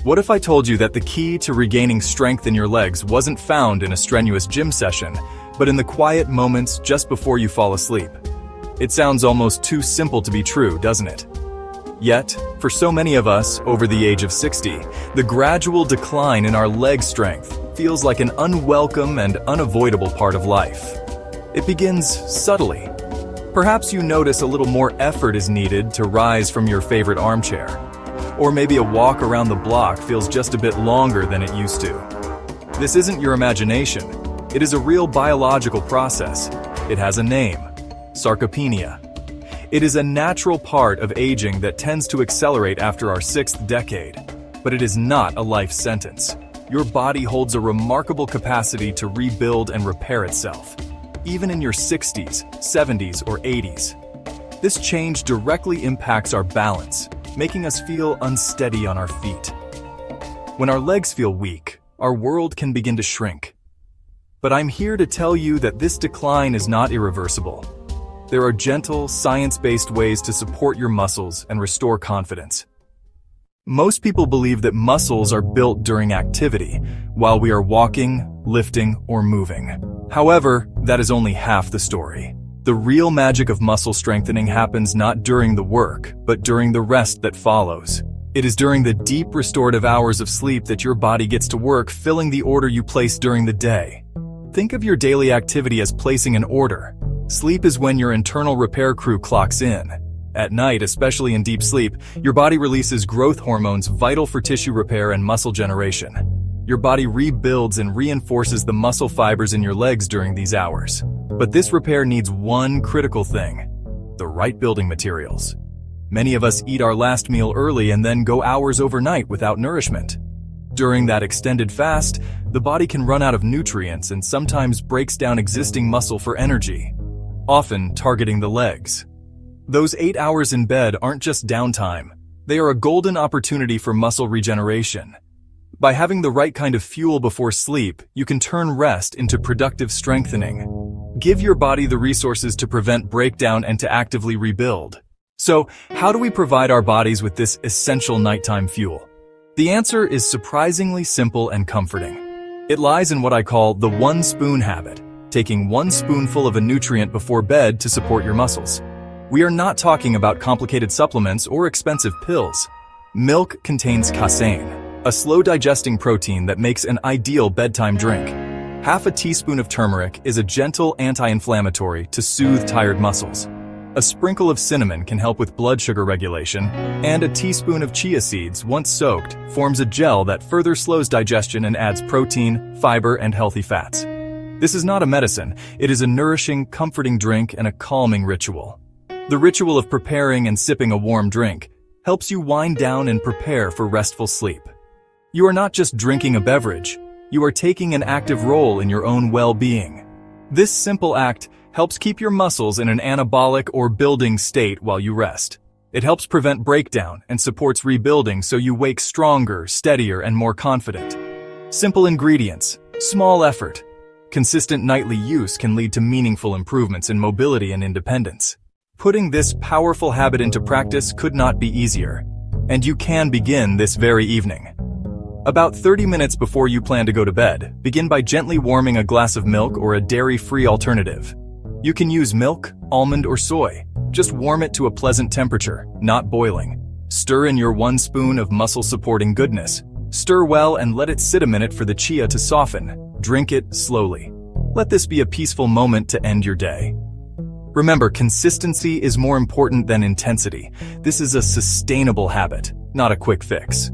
What if I told you that the key to regaining strength in your legs wasn't found in a strenuous gym session, but in the quiet moments just before you fall asleep? It sounds almost too simple to be true, doesn't it? Yet, for so many of us over the age of 60, the gradual decline in our leg strength feels like an unwelcome and unavoidable part of life. It begins subtly. Perhaps you notice a little more effort is needed to rise from your favorite armchair. Or maybe a walk around the block feels just a bit longer than it used to. This isn't your imagination. It is a real biological process. It has a name: sarcopenia. It is a natural part of aging that tends to accelerate after our 6th decade. But it is not a life sentence. Your body holds a remarkable capacity to rebuild and repair itself, even in your 60s, 70s, or 80s. This change directly impacts our balance, making us feel unsteady on our feet. When our legs feel weak, our world can begin to shrink. But I'm here to tell you that this decline is not irreversible. There are gentle, science-based ways to support your muscles and restore confidence. Most people believe that muscles are built during activity, while we are walking, lifting, or moving. However, that is only half the story. The real magic of muscle strengthening happens not during the work, but during the rest that follows. It is during the deep restorative hours of sleep that your body gets to work filling the order you place during the day. Think of your daily activity as placing an order. Sleep is when your internal repair crew clocks in. At night, especially in deep sleep, your body releases growth hormones vital for tissue repair and muscle generation. Your body rebuilds and reinforces the muscle fibers in your legs during these hours. But this repair needs one critical thing: the right building materials. Many of us eat our last meal early and then go hours overnight without nourishment. During that extended fast, the body can run out of nutrients and sometimes breaks down existing muscle for energy, often targeting the legs. Those 8 hours in bed aren't just downtime. They are a golden opportunity for muscle regeneration. By having the right kind of fuel before sleep, you can turn rest into productive strengthening. Give your body the resources to prevent breakdown and to actively rebuild. So, how do we provide our bodies with this essential nighttime fuel? The answer is surprisingly simple and comforting. It lies in what I call the one spoon habit, taking one spoonful of a nutrient before bed to support your muscles. We are not talking about complicated supplements or expensive pills. Milk contains casein, a slow-digesting protein that makes an ideal bedtime drink. Half a teaspoon of turmeric is a gentle anti-inflammatory to soothe tired muscles. A sprinkle of cinnamon can help with blood sugar regulation, and a teaspoon of chia seeds, once soaked, forms a gel that further slows digestion and adds protein, fiber, and healthy fats. This is not a medicine. It is a nourishing, comforting drink and a calming ritual. The ritual of preparing and sipping a warm drink helps you wind down and prepare for restful sleep. You are not just drinking a beverage. You are taking an active role in your own well-being. This simple act helps keep your muscles in an anabolic or building state while you rest. It helps prevent breakdown and supports rebuilding so you wake stronger, steadier, and more confident. Simple ingredients, small effort. Consistent nightly use can lead to meaningful improvements in mobility and independence. Putting this powerful habit into practice could not be easier, and you can begin this very evening. About 30 minutes before you plan to go to bed, begin by gently warming a glass of milk or a dairy-free alternative. You can use milk, almond, or soy. Just warm it to a pleasant temperature, not boiling. Stir in your 1 spoon of muscle-supporting goodness. Stir well and let it sit a minute for the chia to soften. Drink it slowly. Let this be a peaceful moment to end your day. Remember, consistency is more important than intensity. This is a sustainable habit, not a quick fix.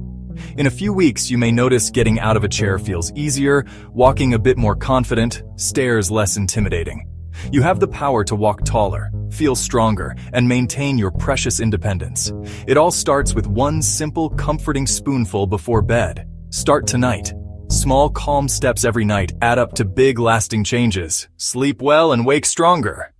In a few weeks, you may notice getting out of a chair feels easier, walking a bit more confident, stairs less intimidating. You have the power to walk taller, feel stronger, and maintain your precious independence. It all starts with one simple, comforting spoonful before bed. Start tonight. Small, calm steps every night add up to big, lasting changes. Sleep well and wake stronger.